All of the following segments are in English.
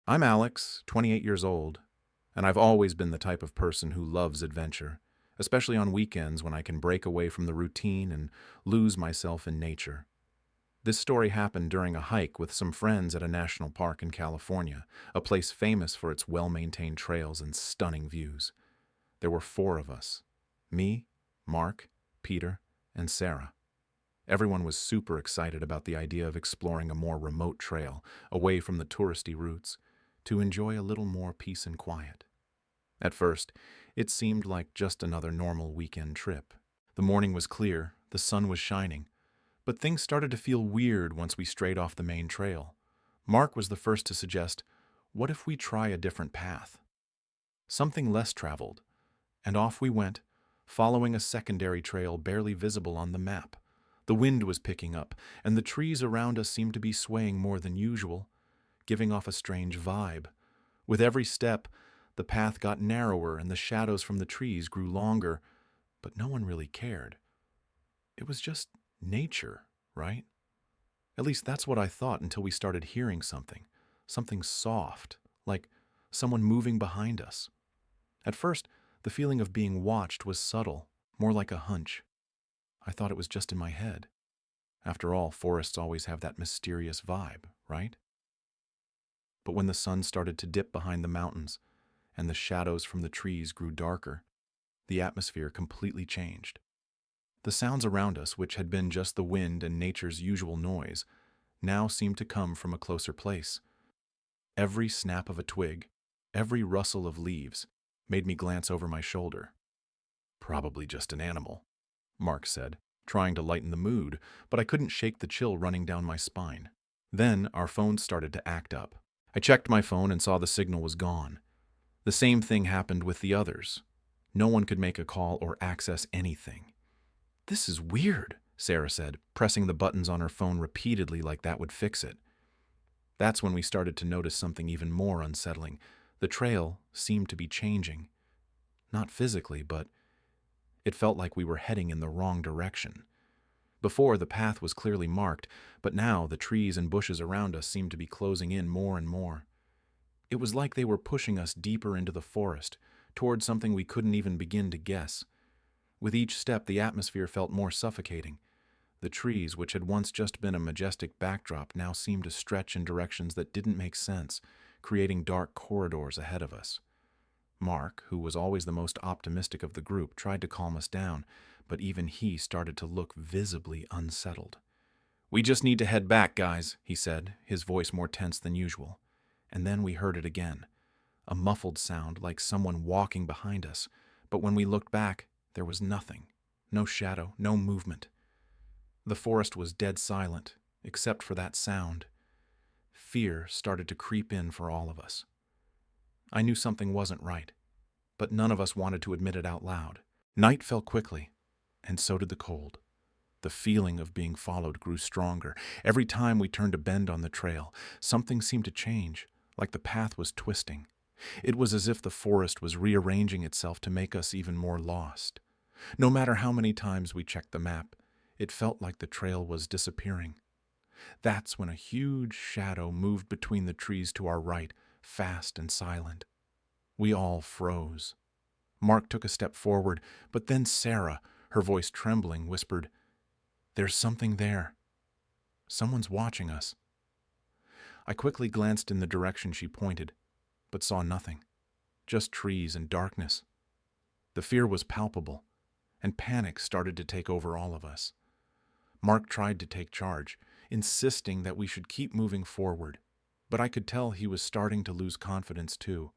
I'm Alex, 28 years old, and I've always been the type of person who loves adventure, especially on weekends when I can break away from the routine and lose myself in nature. This story happened during a hike with some friends at a national park in California, a place famous for its well-maintained trails and stunning views. There were four of us: me, Mark, Peter, and Sarah. Everyone was super excited about the idea of exploring a more remote trail, away from the touristy routes, to enjoy a little more peace and quiet. At first, it seemed like just another normal weekend trip. The morning was clear, the sun was shining, but things started to feel weird once we strayed off the main trail. Mark was the first to suggest, what if we try a different path? Something less traveled, and off we went, following a secondary trail barely visible on the map. The wind was picking up, and the trees around us seemed to be swaying more than usual, giving off a strange vibe. With every step, the path got narrower and the shadows from the trees grew longer, but no one really cared. It was just nature, right? At least that's what I thought until we started hearing something soft, like someone moving behind us. At first, the feeling of being watched was subtle, more like a hunch. I thought it was just in my head. After all, forests always have that mysterious vibe, right? But when the sun started to dip behind the mountains and the shadows from the trees grew darker, the atmosphere completely changed. The sounds around us, which had been just the wind and nature's usual noise, now seemed to come from a closer place. Every snap of a twig, every rustle of leaves, made me glance over my shoulder. "Probably just an animal," Mark said, trying to lighten the mood, but I couldn't shake the chill running down my spine. Then our phones started to act up. I checked my phone and saw the signal was gone. The same thing happened with the others. No one could make a call or access anything. "This is weird," Sarah said, pressing the buttons on her phone repeatedly like that would fix it. That's when we started to notice something even more unsettling. The trail seemed to be changing. Not physically, but it felt like we were heading in the wrong direction. Before, the path was clearly marked, but now the trees and bushes around us seemed to be closing in more and more. It was like they were pushing us deeper into the forest, toward something we couldn't even begin to guess. With each step, the atmosphere felt more suffocating. The trees, which had once just been a majestic backdrop, now seemed to stretch in directions that didn't make sense, creating dark corridors ahead of us. Mark, who was always the most optimistic of the group, tried to calm us down, but even he started to look visibly unsettled. "We just need to head back, guys," he said, his voice more tense than usual. And then we heard it again, a muffled sound like someone walking behind us, but when we looked back, there was nothing, no shadow, no movement. The forest was dead silent, except for that sound. Fear started to creep in for all of us. I knew something wasn't right, but none of us wanted to admit it out loud. Night fell quickly, and so did the cold. The feeling of being followed grew stronger. Every time we turned a bend on the trail, something seemed to change, like the path was twisting. It was as if the forest was rearranging itself to make us even more lost. No matter how many times we checked the map, it felt like the trail was disappearing. That's when a huge shadow moved between the trees to our right, fast and silent. We all froze. Mark took a step forward, but then Sarah, her voice trembling, whispered, "There's something there. Someone's watching us." I quickly glanced in the direction she pointed, but saw nothing, just trees and darkness. The fear was palpable, and panic started to take over all of us. Mark tried to take charge, insisting that we should keep moving forward, but I could tell he was starting to lose confidence too.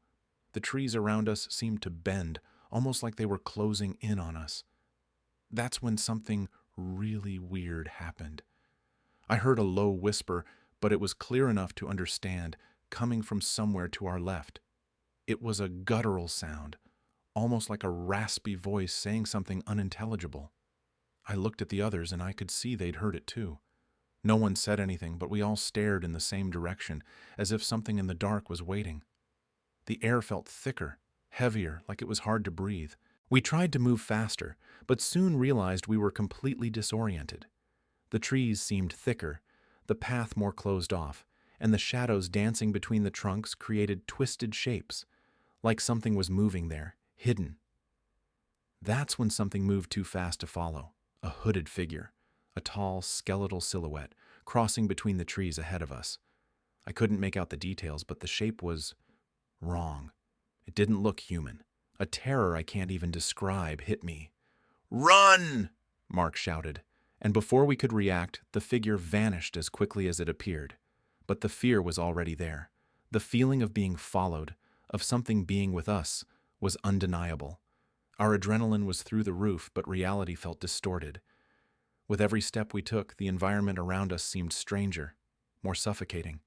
The trees around us seemed to bend, almost like they were closing in on us. That's when something really weird happened. I heard a low whisper, but it was clear enough to understand, coming from somewhere to our left. It was a guttural sound, almost like a raspy voice saying something unintelligible. I looked at the others and I could see they'd heard it too. No one said anything, but we all stared in the same direction, as if something in the dark was waiting. The air felt thicker, heavier, like it was hard to breathe. We tried to move faster, but soon realized we were completely disoriented. The trees seemed thicker, the path more closed off, and the shadows dancing between the trunks created twisted shapes, like something was moving there, hidden. That's when something moved too fast to follow. A hooded figure, a tall, skeletal silhouette, crossing between the trees ahead of us. I couldn't make out the details, but the shape was wrong. It didn't look human. A terror I can't even describe hit me. "Run!" Mark shouted, and before we could react, the figure vanished as quickly as it appeared. But the fear was already there. The feeling of being followed, of something being with us, was undeniable. Our adrenaline was through the roof, but reality felt distorted. With every step we took, the environment around us seemed stranger, more suffocating.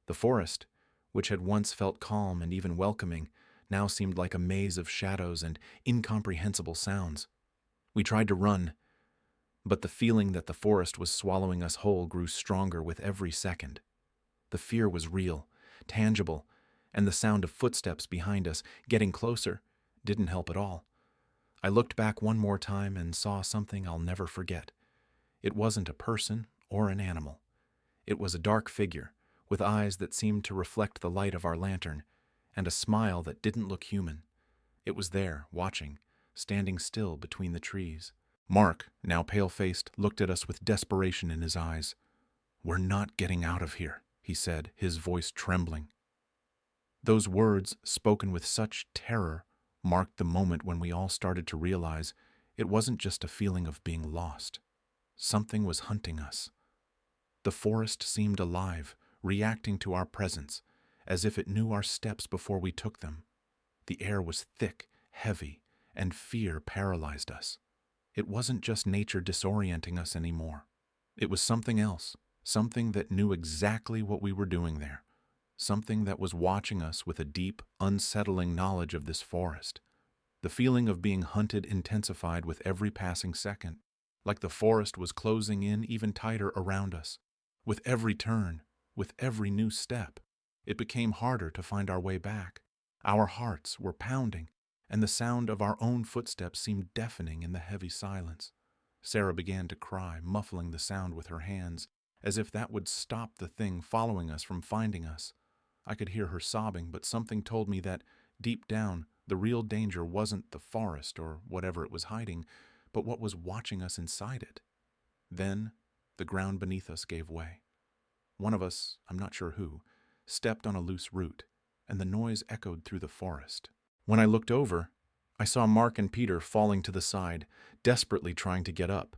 The forest, which had once felt calm and even welcoming, now seemed like a maze of shadows and incomprehensible sounds. We tried to run, but the feeling that the forest was swallowing us whole grew stronger with every second. The fear was real, tangible, and the sound of footsteps behind us, getting closer, didn't help at all. I looked back one more time and saw something I'll never forget. It wasn't a person or an animal. It was a dark figure, with eyes that seemed to reflect the light of our lantern, and a smile that didn't look human. It was there, watching, standing still between the trees. Mark, now pale-faced, looked at us with desperation in his eyes. "We're not getting out of here," he said, his voice trembling. Those words, spoken with such terror, marked the moment when we all started to realize it wasn't just a feeling of being lost. Something was hunting us. The forest seemed alive, reacting to our presence, as if it knew our steps before we took them. The air was thick, heavy, and fear paralyzed us. It wasn't just nature disorienting us anymore. It was something else, something that knew exactly what we were doing there, something that was watching us with a deep, unsettling knowledge of this forest. The feeling of being hunted intensified with every passing second, like the forest was closing in even tighter around us. With every turn, with every new step, it became harder to find our way back. Our hearts were pounding, and the sound of our own footsteps seemed deafening in the heavy silence. Sarah began to cry, muffling the sound with her hands, as if that would stop the thing following us from finding us. I could hear her sobbing, but something told me that, deep down, the real danger wasn't the forest or whatever it was hiding, but what was watching us inside it. Then, the ground beneath us gave way. One of us, I'm not sure who, stepped on a loose root, and the noise echoed through the forest. When I looked over, I saw Mark and Peter falling to the side, desperately trying to get up.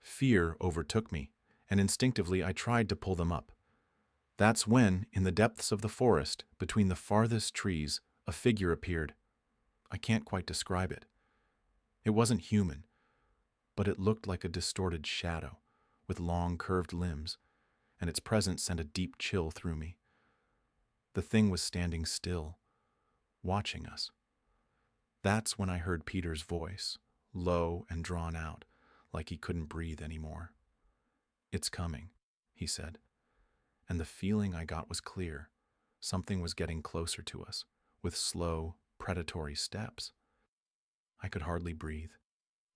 Fear overtook me, and instinctively I tried to pull them up. That's when, in the depths of the forest, between the farthest trees, a figure appeared. I can't quite describe it. It wasn't human, but it looked like a distorted shadow, with long curved limbs, and its presence sent a deep chill through me. The thing was standing still, watching us. That's when I heard Peter's voice, low and drawn out, like he couldn't breathe anymore. "It's coming," he said, and the feeling I got was clear. Something was getting closer to us, with slow, predatory steps. I could hardly breathe.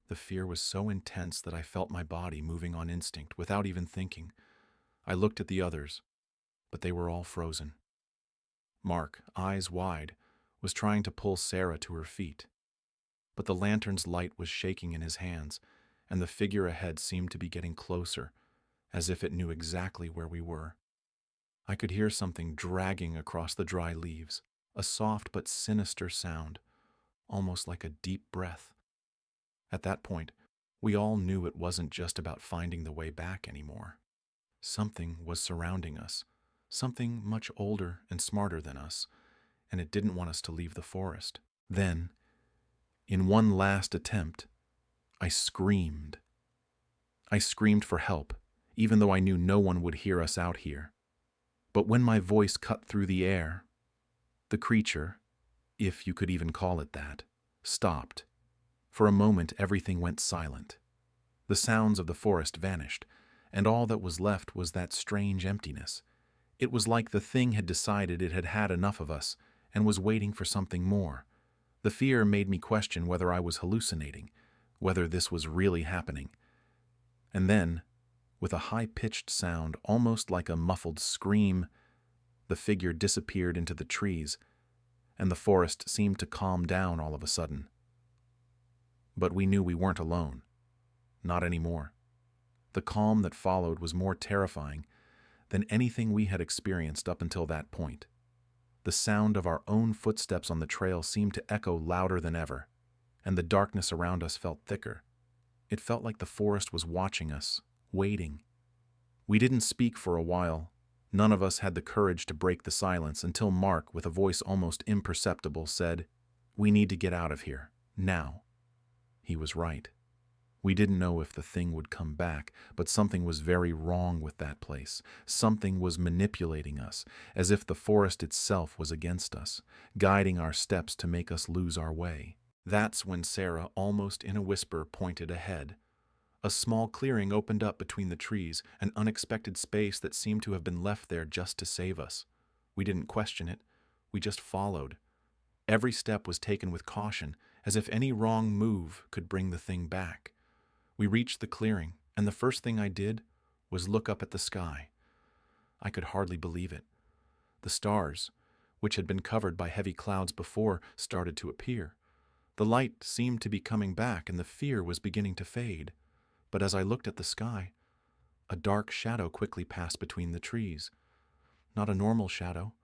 The fear was so intense that I felt my body moving on instinct without even thinking. I looked at the others, but they were all frozen. Mark, eyes wide, was trying to pull Sarah to her feet. But the lantern's light was shaking in his hands, and the figure ahead seemed to be getting closer, as if it knew exactly where we were. I could hear something dragging across the dry leaves, a soft but sinister sound, almost like a deep breath. At that point, we all knew it wasn't just about finding the way back anymore. Something was surrounding us, something much older and smarter than us, and it didn't want us to leave the forest. Then, in one last attempt, I screamed. I screamed for help, even though I knew no one would hear us out here. But when my voice cut through the air, the creature, if you could even call it that, stopped. For a moment, everything went silent. The sounds of the forest vanished, and all that was left was that strange emptiness. It was like the thing had decided it had had enough of us and was waiting for something more. The fear made me question whether I was hallucinating, whether this was really happening. And then, with a high-pitched sound, almost like a muffled scream, The figure disappeared into the trees, and the forest seemed to calm down all of a sudden. But we knew we weren't alone. Not anymore. The calm that followed was more terrifying than anything we had experienced up until that point. The sound of our own footsteps on the trail seemed to echo louder than ever, and the darkness around us felt thicker. It felt like the forest was watching us, waiting. We didn't speak for a while. None of us had the courage to break the silence until Mark, with a voice almost imperceptible, said, "We need to get out of here, now." He was right. We didn't know if the thing would come back, but something was very wrong with that place. Something was manipulating us, as if the forest itself was against us, guiding our steps to make us lose our way. That's when Sarah, almost in a whisper, pointed ahead. A small clearing opened up between the trees, an unexpected space that seemed to have been left there just to save us. We didn't question it. We just followed. Every step was taken with caution, as if any wrong move could bring the thing back. We reached the clearing, and the first thing I did was look up at the sky. I could hardly believe it. The stars, which had been covered by heavy clouds before, started to appear. The light seemed to be coming back, and the fear was beginning to fade. But as I looked at the sky, a dark shadow quickly passed between the trees. Not a normal shadow,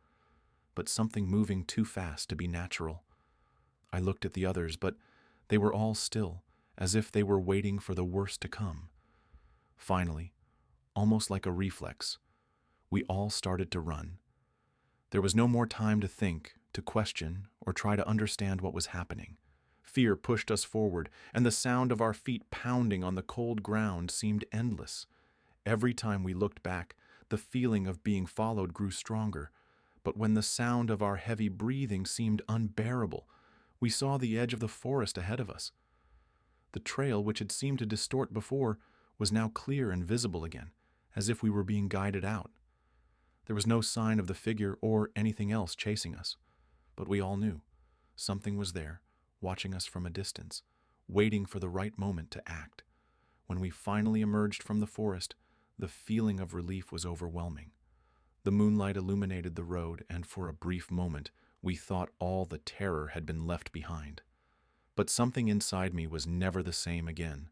but something moving too fast to be natural. I looked at the others, but they were all still, as if they were waiting for the worst to come. Finally, almost like a reflex, we all started to run. There was no more time to think, to question, or try to understand what was happening. Fear pushed us forward, and the sound of our feet pounding on the cold ground seemed endless. Every time we looked back, the feeling of being followed grew stronger. But when the sound of our heavy breathing seemed unbearable, we saw the edge of the forest ahead of us. The trail, which had seemed to distort before, was now clear and visible again, as if we were being guided out. There was no sign of the figure or anything else chasing us, but we all knew something was there, watching us from a distance, waiting for the right moment to act. When we finally emerged from the forest, the feeling of relief was overwhelming. The moonlight illuminated the road, and for a brief moment, we thought all the terror had been left behind. But something inside me was never the same again.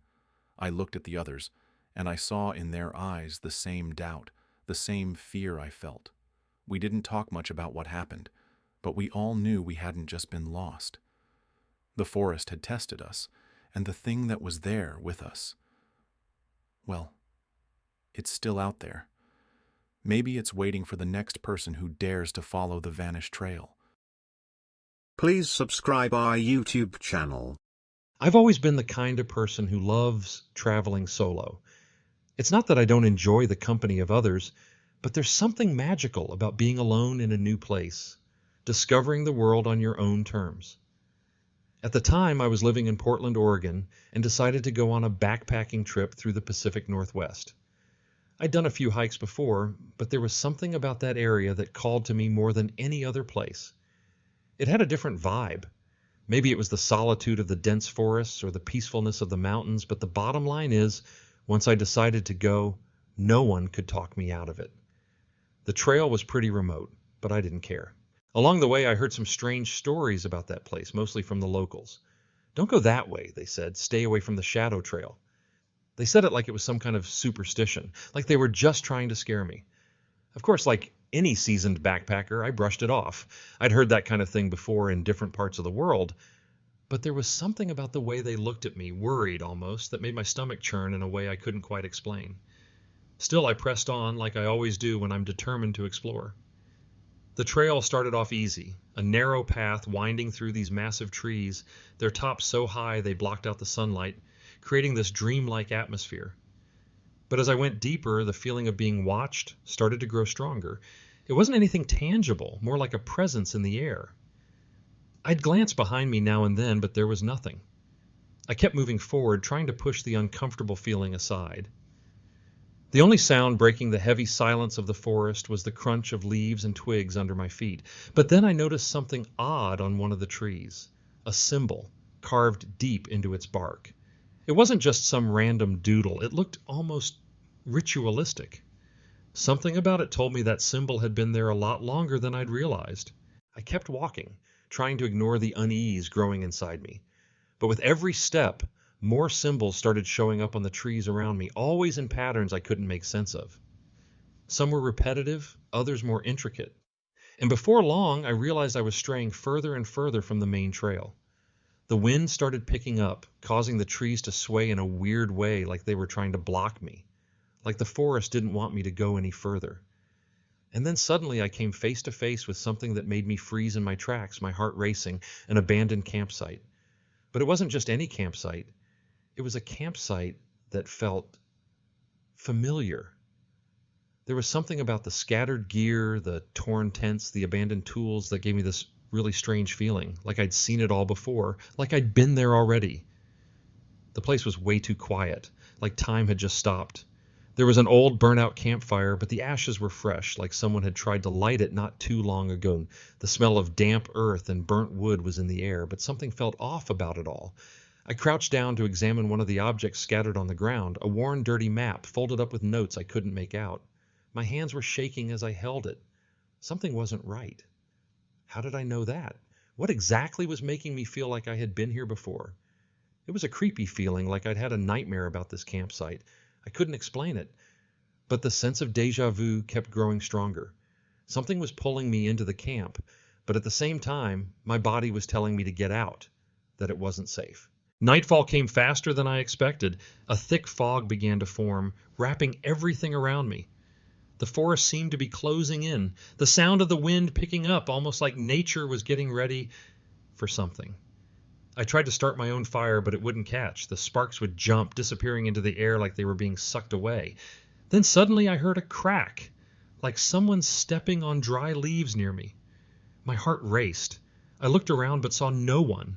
I looked at the others, and I saw in their eyes the same doubt, the same fear I felt. We didn't talk much about what happened, but we all knew we hadn't just been lost. The forest had tested us, and the thing that was there with us, well, it's still out there. Maybe it's waiting for the next person who dares to follow the vanished trail. Please subscribe our YouTube channel. I've always been the kind of person who loves traveling solo. It's not that I don't enjoy the company of others, but there's something magical about being alone in a new place, discovering the world on your own terms. At the time, I was living in Portland, Oregon, and decided to go on a backpacking trip through the Pacific Northwest. I'd done a few hikes before, but there was something about that area that called to me more than any other place. It had a different vibe. Maybe it was the solitude of the dense forests or the peacefulness of the mountains, but the bottom line is, once I decided to go, no one could talk me out of it. The trail was pretty remote, but I didn't care. Along the way, I heard some strange stories about that place, mostly from the locals. "Don't go that way," they said. "Stay away from the shadow trail." They said it like it was some kind of superstition, like they were just trying to scare me. Of course, like any seasoned backpacker, I brushed it off. I'd heard that kind of thing before in different parts of the world, but there was something about the way they looked at me, worried almost, that made my stomach churn in a way I couldn't quite explain. Still, I pressed on like I always do when I'm determined to explore. The trail started off easy, a narrow path winding through these massive trees, their tops so high they blocked out the sunlight, creating this dreamlike atmosphere. But as I went deeper, the feeling of being watched started to grow stronger. It wasn't anything tangible, more like a presence in the air. I'd glance behind me now and then, but there was nothing. I kept moving forward, trying to push the uncomfortable feeling aside. The only sound breaking the heavy silence of the forest was the crunch of leaves and twigs under my feet. But then I noticed something odd on one of the trees, a symbol carved deep into its bark. It wasn't just some random doodle. It looked almost ritualistic. Something about it told me that symbol had been there a lot longer than I'd realized. I kept walking, trying to ignore the unease growing inside me. But with every step, more symbols started showing up on the trees around me, always in patterns I couldn't make sense of. Some were repetitive, others more intricate. And before long, I realized I was straying further and further from the main trail. The wind started picking up, causing the trees to sway in a weird way, like they were trying to block me, like the forest didn't want me to go any further. And then suddenly I came face to face with something that made me freeze in my tracks, my heart racing, an abandoned campsite. But it wasn't just any campsite. It was a campsite that felt familiar. There was something about the scattered gear, the torn tents, the abandoned tools that gave me this really strange feeling, like I'd seen it all before, like I'd been there already. The place was way too quiet, like time had just stopped. There was an old burnt-out campfire, but the ashes were fresh, like someone had tried to light it not too long ago. The smell of damp earth and burnt wood was in the air, but something felt off about it all. I crouched down to examine one of the objects scattered on the ground, a worn, dirty map folded up with notes I couldn't make out. My hands were shaking as I held it. Something wasn't right. How did I know that? What exactly was making me feel like I had been here before? It was a creepy feeling, like I'd had a nightmare about this campsite. I couldn't explain it, but the sense of déjà vu kept growing stronger. Something was pulling me into the camp, but at the same time, my body was telling me to get out, that it wasn't safe. Nightfall came faster than I expected. A thick fog began to form, wrapping everything around me. The forest seemed to be closing in, the sound of the wind picking up, almost like nature was getting ready for something. I tried to start my own fire, but it wouldn't catch. The sparks would jump, disappearing into the air like they were being sucked away. Then suddenly I heard a crack, like someone stepping on dry leaves near me. My heart raced. I looked around but saw no one.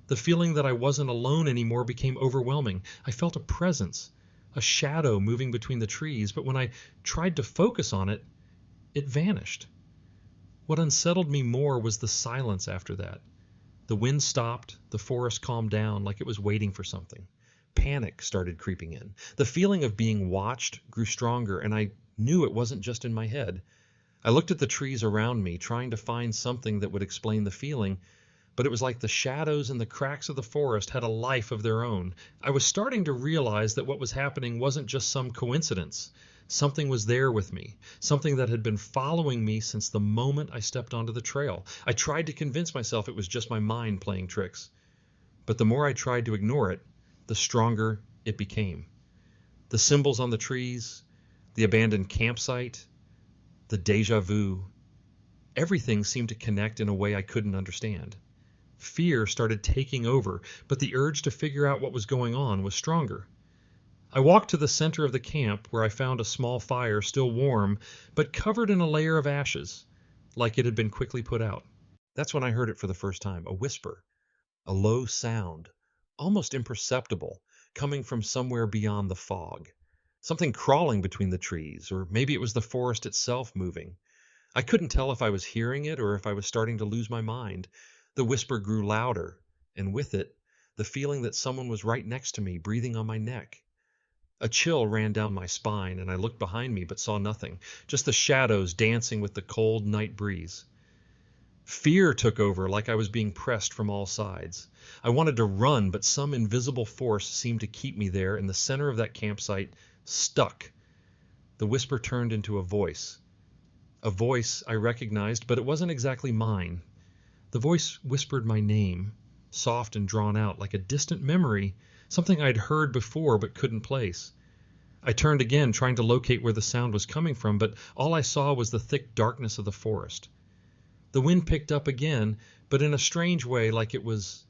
The feeling that I wasn't alone anymore became overwhelming. I felt a presence, a shadow moving between the trees, but when I tried to focus on it, it vanished. What unsettled me more was the silence after that. The wind stopped, the forest calmed down like it was waiting for something. Panic started creeping in. The feeling of being watched grew stronger, and I knew it wasn't just in my head. I looked at the trees around me, trying to find something that would explain the feeling, but it was like the shadows and the cracks of the forest had a life of their own. I was starting to realize that what was happening wasn't just some coincidence. Something was there with me, something that had been following me since the moment I stepped onto the trail. I tried to convince myself it was just my mind playing tricks, but the more I tried to ignore it, the stronger it became. The symbols on the trees, the abandoned campsite, the déjà vu, everything seemed to connect in a way I couldn't understand. Fear started taking over, but the urge to figure out what was going on was stronger. I walked to the center of the camp where I found a small fire still warm, but covered in a layer of ashes, like it had been quickly put out. That's when I heard it for the first time, a whisper, a low sound, almost imperceptible, coming from somewhere beyond the fog. Something crawling between the trees, or maybe it was the forest itself moving. I couldn't tell if I was hearing it or if I was starting to lose my mind. The whisper grew louder, and with it, the feeling that someone was right next to me, breathing on my neck. A chill ran down my spine, and I looked behind me but saw nothing, just the shadows dancing with the cold night breeze. Fear took over, like I was being pressed from all sides. I wanted to run, but some invisible force seemed to keep me there in the center of that campsite, stuck. The whisper turned into a voice I recognized, but it wasn't exactly mine. The voice whispered my name, soft and drawn out, like a distant memory, something I'd heard before but couldn't place. I turned again, trying to locate where the sound was coming from, but all I saw was the thick darkness of the forest. The wind picked up again, but in a strange way, like it was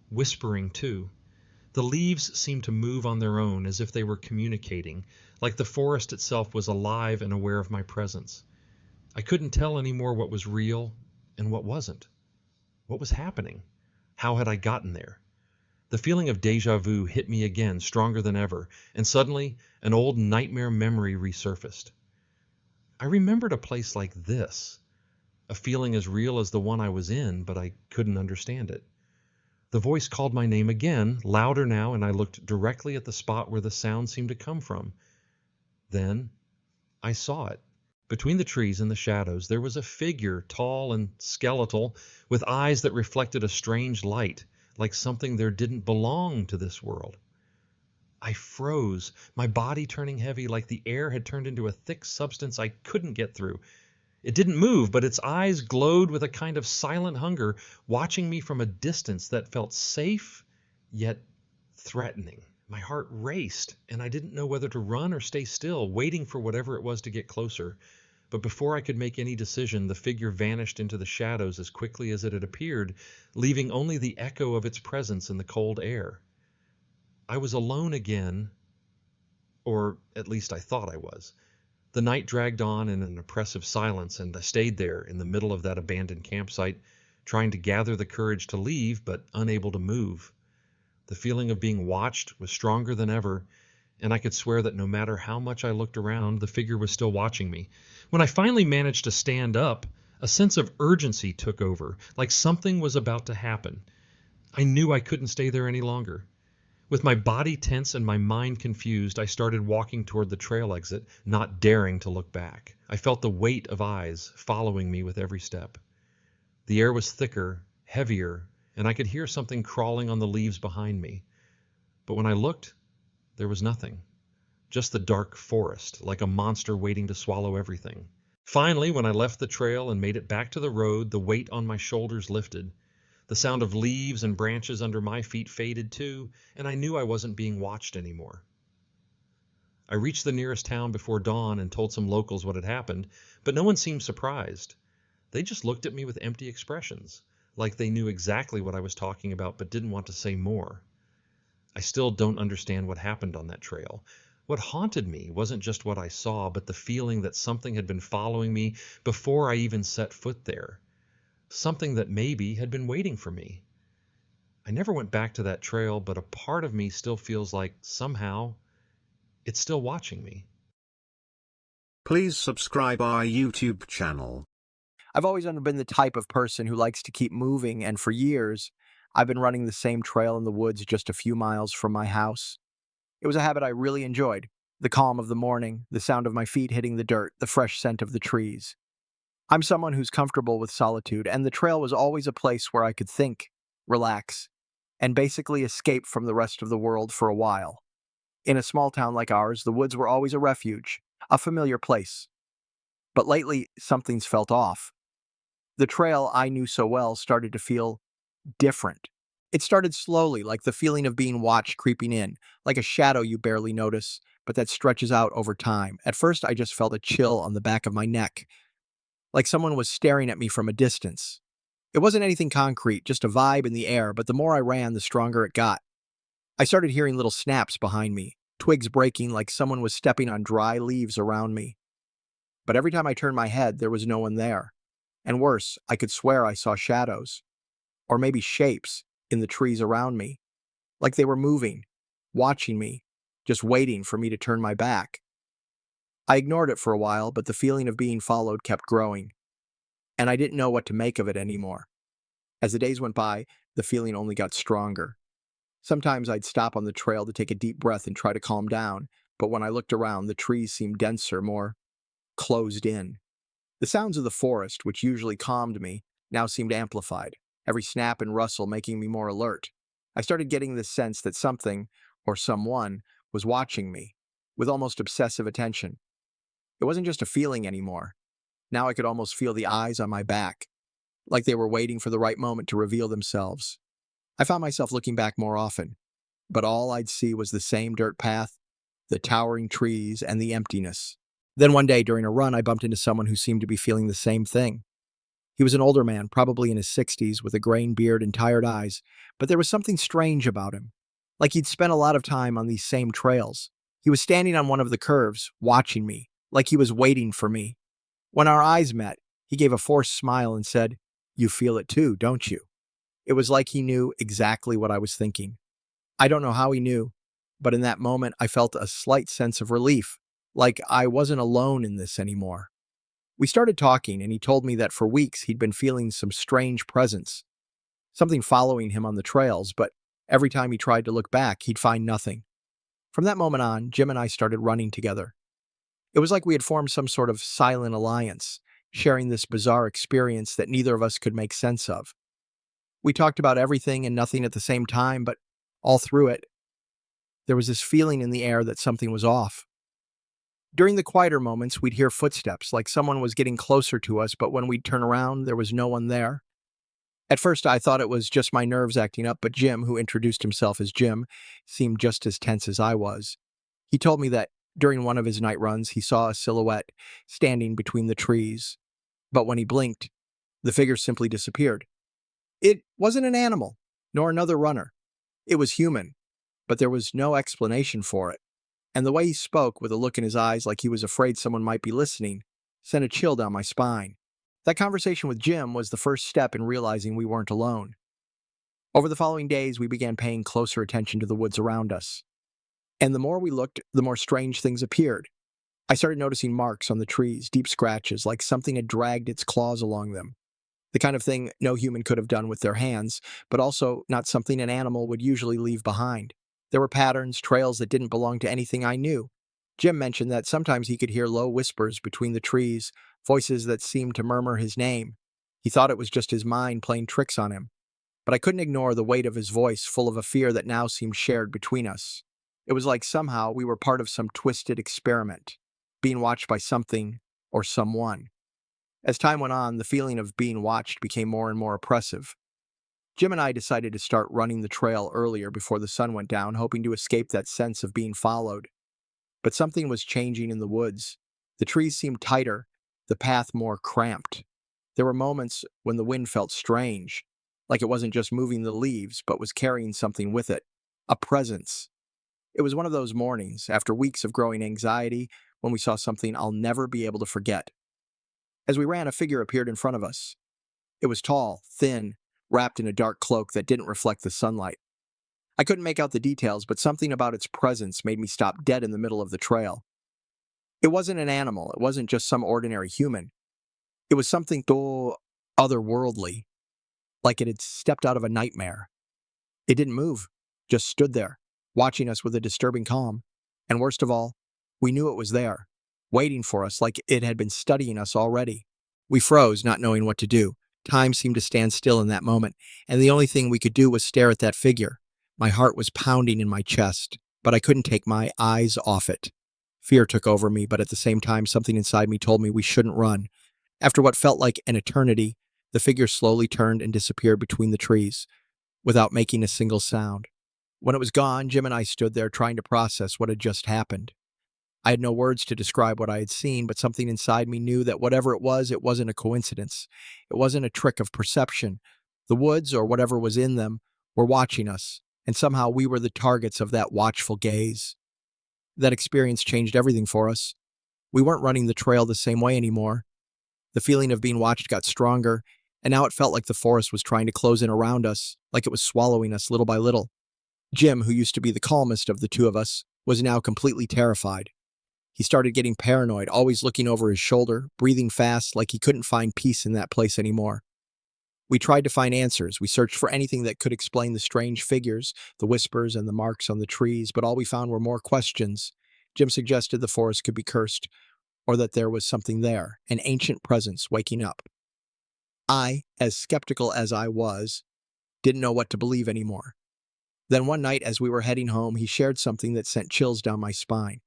whispering too. The leaves seemed to move on their own, as if they were communicating, like the forest itself was alive and aware of my presence. I couldn't tell anymore what was real and what wasn't. What was happening? How had I gotten there? The feeling of déjà vu hit me again, stronger than ever, and suddenly an old nightmare memory resurfaced. I remembered a place like this, a feeling as real as the one I was in, but I couldn't understand it. The voice called my name again, louder now, and I looked directly at the spot where the sound seemed to come from. Then I saw it. Between the trees and the shadows, there was a figure, tall and skeletal, with eyes that reflected a strange light, like something there didn't belong to this world. I froze, my body turning heavy like the air had turned into a thick substance I couldn't get through. It didn't move, but its eyes glowed with a kind of silent hunger, watching me from a distance that felt safe, yet threatening. My heart raced, and I didn't know whether to run or stay still, waiting for whatever it was to get closer. But before I could make any decision, the figure vanished into the shadows as quickly as it had appeared, leaving only the echo of its presence in the cold air. I was alone again, or at least I thought I was. The night dragged on in an oppressive silence, and I stayed there in the middle of that abandoned campsite, trying to gather the courage to leave, but unable to move. The feeling of being watched was stronger than ever, and I could swear that no matter how much I looked around, the figure was still watching me. When I finally managed to stand up, a sense of urgency took over, like something was about to happen. I knew I couldn't stay there any longer. With my body tense and my mind confused, I started walking toward the trail exit, not daring to look back. I felt the weight of eyes following me with every step. The air was thicker, heavier, and I could hear something crawling on the leaves behind me. But when I looked, there was nothing. Just the dark forest, like a monster waiting to swallow everything. Finally, when I left the trail and made it back to the road, the weight on my shoulders lifted. The sound of leaves and branches under my feet faded too, and I knew I wasn't being watched anymore. I reached the nearest town before dawn and told some locals what had happened, but no one seemed surprised. They just looked at me with empty expressions, like they knew exactly what I was talking about but didn't want to say more. I still don't understand what happened on that trail. What haunted me wasn't just what I saw, but the feeling that something had been following me before I even set foot there. Something that maybe had been waiting for me. I never went back to that trail, but a part of me still feels like somehow it's still watching me. Please subscribe our YouTube channel. I've always been the type of person who likes to keep moving, and for years, I've been running the same trail in the woods just a few miles from my house. It was a habit I really enjoyed. The calm of the morning, the sound of my feet hitting the dirt, the fresh scent of the trees. I'm someone who's comfortable with solitude, and the trail was always a place where I could think, relax, and basically escape from the rest of the world for a while. In a small town like ours, the woods were always a refuge, a familiar place. But lately, something's felt off. The trail I knew so well started to feel different. It started slowly, like the feeling of being watched creeping in, like a shadow you barely notice, but that stretches out over time. At first, I just felt a chill on the back of my neck, like someone was staring at me from a distance. It wasn't anything concrete, just a vibe in the air, but the more I ran, the stronger it got. I started hearing little snaps behind me, twigs breaking like someone was stepping on dry leaves around me. But every time I turned my head, there was no one there. And worse, I could swear I saw shadows, or maybe shapes, in the trees around me, like they were moving, watching me, just waiting for me to turn my back. I ignored it for a while, but the feeling of being followed kept growing, and I didn't know what to make of it anymore. As the days went by, the feeling only got stronger. Sometimes I'd stop on the trail to take a deep breath and try to calm down, but when I looked around, the trees seemed denser, more closed in. The sounds of the forest, which usually calmed me, now seemed amplified, every snap and rustle making me more alert. I started getting this sense that something, or someone, was watching me, with almost obsessive attention. It wasn't just a feeling anymore. Now I could almost feel the eyes on my back, like they were waiting for the right moment to reveal themselves. I found myself looking back more often, but all I'd see was the same dirt path, the towering trees, and the emptiness. Then one day during a run, I bumped into someone who seemed to be feeling the same thing. He was an older man, probably in his 60s, with a graying beard and tired eyes, but there was something strange about him, like he'd spent a lot of time on these same trails. He was standing on one of the curves, watching me, like he was waiting for me. When our eyes met, he gave a forced smile and said, "You feel it too, don't you?" It was like he knew exactly what I was thinking. I don't know how he knew, but in that moment I felt a slight sense of relief, like I wasn't alone in this anymore. We started talking, and he told me that for weeks he'd been feeling some strange presence, something following him on the trails, but every time he tried to look back, he'd find nothing. From that moment on, Jim and I started running together. It was like we had formed some sort of silent alliance, sharing this bizarre experience that neither of us could make sense of. We talked about everything and nothing at the same time, but all through it, there was this feeling in the air that something was off. During the quieter moments, we'd hear footsteps, like someone was getting closer to us, but when we'd turn around, there was no one there. At first, I thought it was just my nerves acting up, but Jim, who introduced himself as Jim, seemed just as tense as I was. He told me that during one of his night runs, he saw a silhouette standing between the trees, but when he blinked, the figure simply disappeared. It wasn't an animal, nor another runner. It was human, but there was no explanation for it. And the way he spoke, with a look in his eyes like he was afraid someone might be listening, sent a chill down my spine. That conversation with Jim was the first step in realizing we weren't alone. Over the following days, we began paying closer attention to the woods around us. And the more we looked, the more strange things appeared. I started noticing marks on the trees, deep scratches, like something had dragged its claws along them. The kind of thing no human could have done with their hands, but also not something an animal would usually leave behind. There were patterns, trails that didn't belong to anything I knew. Jim mentioned that sometimes he could hear low whispers between the trees, voices that seemed to murmur his name. He thought it was just his mind playing tricks on him. But I couldn't ignore the weight of his voice, full of a fear that now seemed shared between us. It was like somehow we were part of some twisted experiment, being watched by something or someone. As time went on, the feeling of being watched became more and more oppressive. Jim and I decided to start running the trail earlier before the sun went down, hoping to escape that sense of being followed. But something was changing in the woods. The trees seemed tighter, the path more cramped. There were moments when the wind felt strange, like it wasn't just moving the leaves, but was carrying something with it, a presence. It was one of those mornings, after weeks of growing anxiety, when we saw something I'll never be able to forget. As we ran, a figure appeared in front of us. It was tall, thin, wrapped in a dark cloak that didn't reflect the sunlight. I couldn't make out the details, but something about its presence made me stop dead in the middle of the trail. It wasn't an animal, it wasn't just some ordinary human. It was something so otherworldly, like it had stepped out of a nightmare. It didn't move, just stood there, watching us with a disturbing calm. And worst of all, we knew it was there, waiting for us like it had been studying us already. We froze, not knowing what to do. Time seemed to stand still in that moment, and the only thing we could do was stare at that figure. My heart was pounding in my chest, but I couldn't take my eyes off it. Fear took over me, but at the same time, something inside me told me we shouldn't run. After what felt like an eternity, the figure slowly turned and disappeared between the trees, without making a single sound. When it was gone, Jim and I stood there trying to process what had just happened. I had no words to describe what I had seen, but something inside me knew that whatever it wasn't a coincidence. It wasn't a trick of perception. The woods, or whatever was in them, were watching us, and somehow we were the targets of that watchful gaze. That experience changed everything for us. We weren't running the trail the same way anymore. The feeling of being watched got stronger, and now it felt like the forest was trying to close in around us, like it was swallowing us little by little. Jim, who used to be the calmest of the two of us, was now completely terrified. He started getting paranoid, always looking over his shoulder, breathing fast, like he couldn't find peace in that place anymore. We tried to find answers. We searched for anything that could explain the strange figures, the whispers, and the marks on the trees, but all we found were more questions. Jim suggested the forest could be cursed, or that there was something there, an ancient presence waking up. I, as skeptical as I was, didn't know what to believe anymore. Then one night, as we were heading home, he shared something that sent chills down my spine.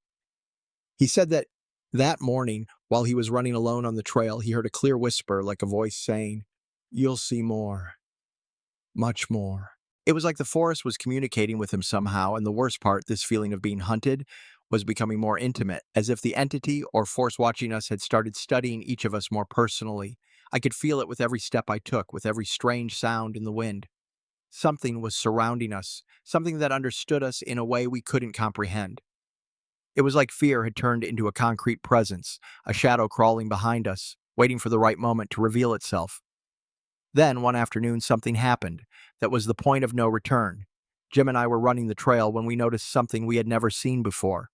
He said that morning, while he was running alone on the trail, he heard a clear whisper, like a voice saying, "You'll see more, much more." It was like the forest was communicating with him somehow, and the worst part, this feeling of being hunted, was becoming more intimate, as if the entity or force watching us had started studying each of us more personally. I could feel it with every step I took, with every strange sound in the wind. Something was surrounding us, something that understood us in a way we couldn't comprehend. It was like fear had turned into a concrete presence, a shadow crawling behind us, waiting for the right moment to reveal itself. Then, one afternoon, something happened that was the point of no return. Jim and I were running the trail when we noticed something we had never seen before.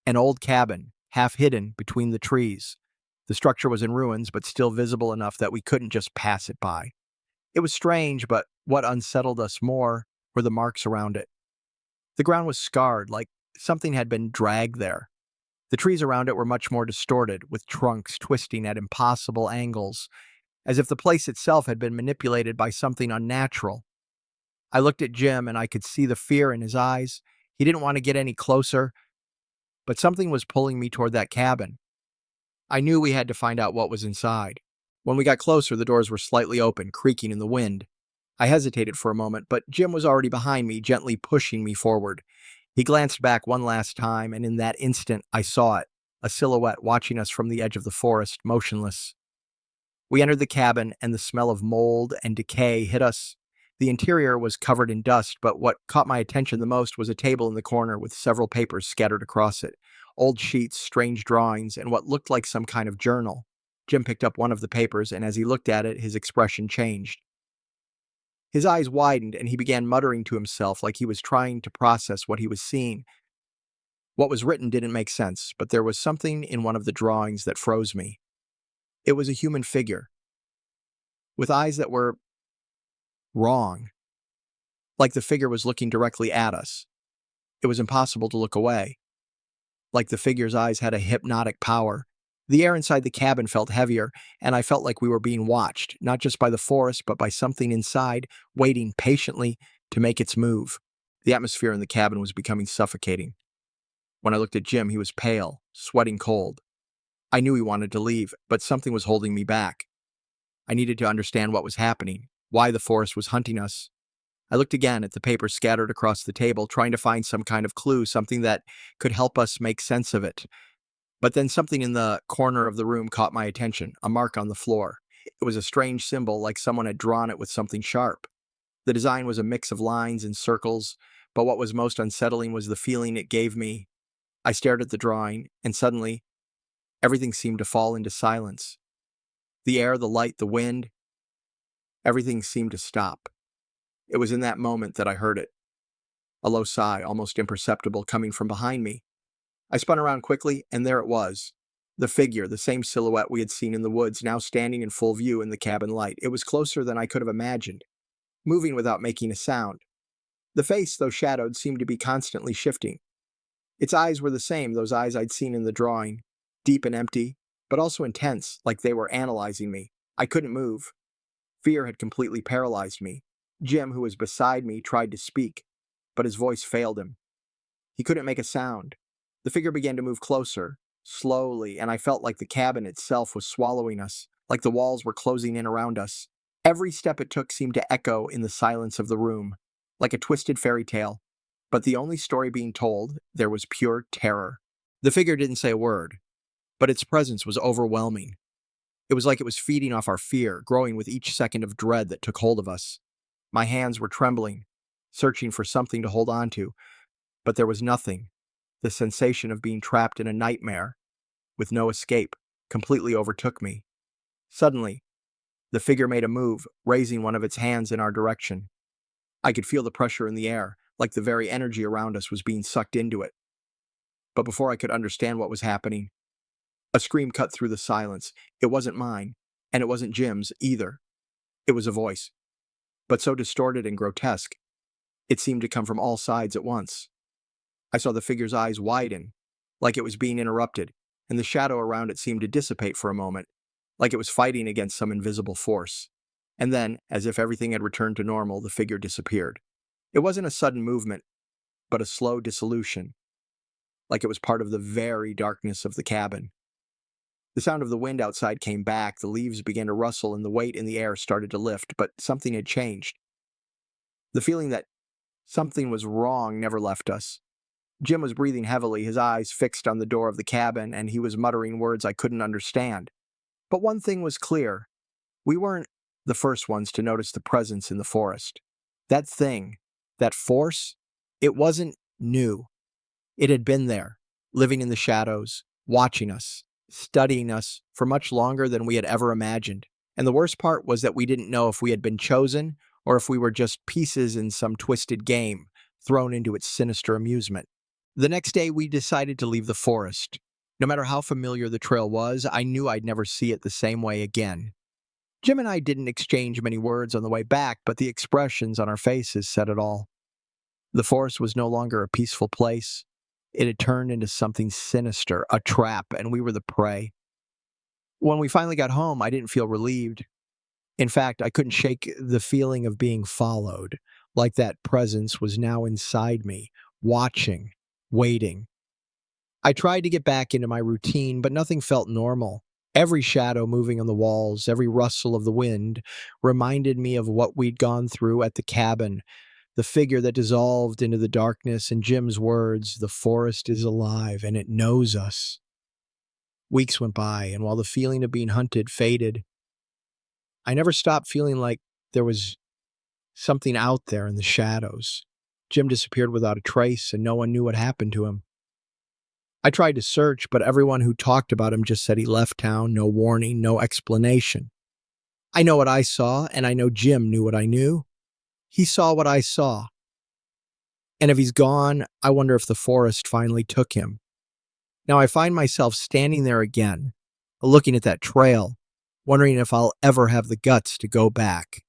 An old cabin, half hidden between the trees. The structure was in ruins, but still visible enough that we couldn't just pass it by. It was strange, but what unsettled us more were the marks around it. The ground was scarred, like something had been dragged there. The trees around it were much more distorted, with trunks twisting at impossible angles, as if the place itself had been manipulated by something unnatural. I looked at Jim and I could see the fear in his eyes. He didn't want to get any closer, but something was pulling me toward that cabin. I knew we had to find out what was inside. When we got closer, the doors were slightly open, creaking in the wind. I hesitated for a moment, but Jim was already behind me, gently pushing me forward. He glanced back one last time, and in that instant, I saw it, a silhouette watching us from the edge of the forest, motionless. We entered the cabin, and the smell of mold and decay hit us. The interior was covered in dust, but what caught my attention the most was a table in the corner with several papers scattered across it. Old sheets, strange drawings, and what looked like some kind of journal. Jim picked up one of the papers, and as he looked at it, his expression changed. His eyes widened, and he began muttering to himself like he was trying to process what he was seeing. What was written didn't make sense, but there was something in one of the drawings that froze me. It was a human figure, with eyes that were wrong, like the figure was looking directly at us. It was impossible to look away, like the figure's eyes had a hypnotic power. The air inside the cabin felt heavier, and I felt like we were being watched, not just by the forest, but by something inside, waiting patiently to make its move. The atmosphere in the cabin was becoming suffocating. When I looked at Jim, he was pale, sweating cold. I knew he wanted to leave, but something was holding me back. I needed to understand what was happening, why the forest was hunting us. I looked again at the papers scattered across the table, trying to find some kind of clue, something that could help us make sense of it. But then something in the corner of the room caught my attention, a mark on the floor. It was a strange symbol, like someone had drawn it with something sharp. The design was a mix of lines and circles, but what was most unsettling was the feeling it gave me. I stared at the drawing, and suddenly, everything seemed to fall into silence. The air, the light, the wind, everything seemed to stop. It was in that moment that I heard it. A low sigh, almost imperceptible, coming from behind me. I spun around quickly, and there it was. The figure, the same silhouette we had seen in the woods, now standing in full view in the cabin light. It was closer than I could have imagined, moving without making a sound. The face, though shadowed, seemed to be constantly shifting. Its eyes were the same, those eyes I'd seen in the drawing, deep and empty, but also intense, like they were analyzing me. I couldn't move. Fear had completely paralyzed me. Jim, who was beside me, tried to speak, but his voice failed him. He couldn't make a sound. The figure began to move closer, slowly, and I felt like the cabin itself was swallowing us, like the walls were closing in around us. Every step it took seemed to echo in the silence of the room, like a twisted fairy tale. But the only story being told, there was pure terror. The figure didn't say a word, but its presence was overwhelming. It was like it was feeding off our fear, growing with each second of dread that took hold of us. My hands were trembling, searching for something to hold on to, but there was nothing. The sensation of being trapped in a nightmare, with no escape, completely overtook me. Suddenly, the figure made a move, raising one of its hands in our direction. I could feel the pressure in the air, like the very energy around us was being sucked into it. But before I could understand what was happening, a scream cut through the silence. It wasn't mine, and it wasn't Jim's either. It was a voice, but so distorted and grotesque, it seemed to come from all sides at once. I saw the figure's eyes widen, like it was being interrupted, and the shadow around it seemed to dissipate for a moment, like it was fighting against some invisible force. And then, as if everything had returned to normal, the figure disappeared. It wasn't a sudden movement, but a slow dissolution, like it was part of the very darkness of the cabin. The sound of the wind outside came back, the leaves began to rustle, and the weight in the air started to lift, but something had changed. The feeling that something was wrong never left us. Jim was breathing heavily, his eyes fixed on the door of the cabin, and he was muttering words I couldn't understand. But one thing was clear. We weren't the first ones to notice the presence in the forest. That thing, that force, it wasn't new. It had been there, living in the shadows, watching us, studying us for much longer than we had ever imagined. And the worst part was that we didn't know if we had been chosen or if we were just pieces in some twisted game, thrown into its sinister amusement. The next day, we decided to leave the forest. No matter how familiar the trail was, I knew I'd never see it the same way again. Jim and I didn't exchange many words on the way back, but the expressions on our faces said it all. The forest was no longer a peaceful place. It had turned into something sinister, a trap, and we were the prey. When we finally got home, I didn't feel relieved. In fact, I couldn't shake the feeling of being followed, like that presence was now inside me, watching, waiting. I tried to get back into my routine, but nothing felt normal. Every shadow moving on the walls, every rustle of the wind, reminded me of what we'd gone through at the cabin, the figure that dissolved into the darkness, and Jim's words, "The forest is alive, and it knows us." Weeks went by, and while the feeling of being hunted faded, I never stopped feeling like there was something out there in the shadows. Jim disappeared without a trace, and no one knew what happened to him. I tried to search, but everyone who talked about him just said he left town, no warning, no explanation. I know what I saw, and I know Jim knew what I knew. He saw what I saw. And if he's gone, I wonder if the forest finally took him. Now I find myself standing there again, looking at that trail, wondering if I'll ever have the guts to go back.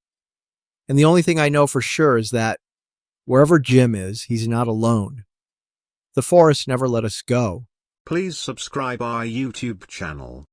And the only thing I know for sure is that wherever Jim is, he's not alone. The forest never let us go. Please subscribe our YouTube channel.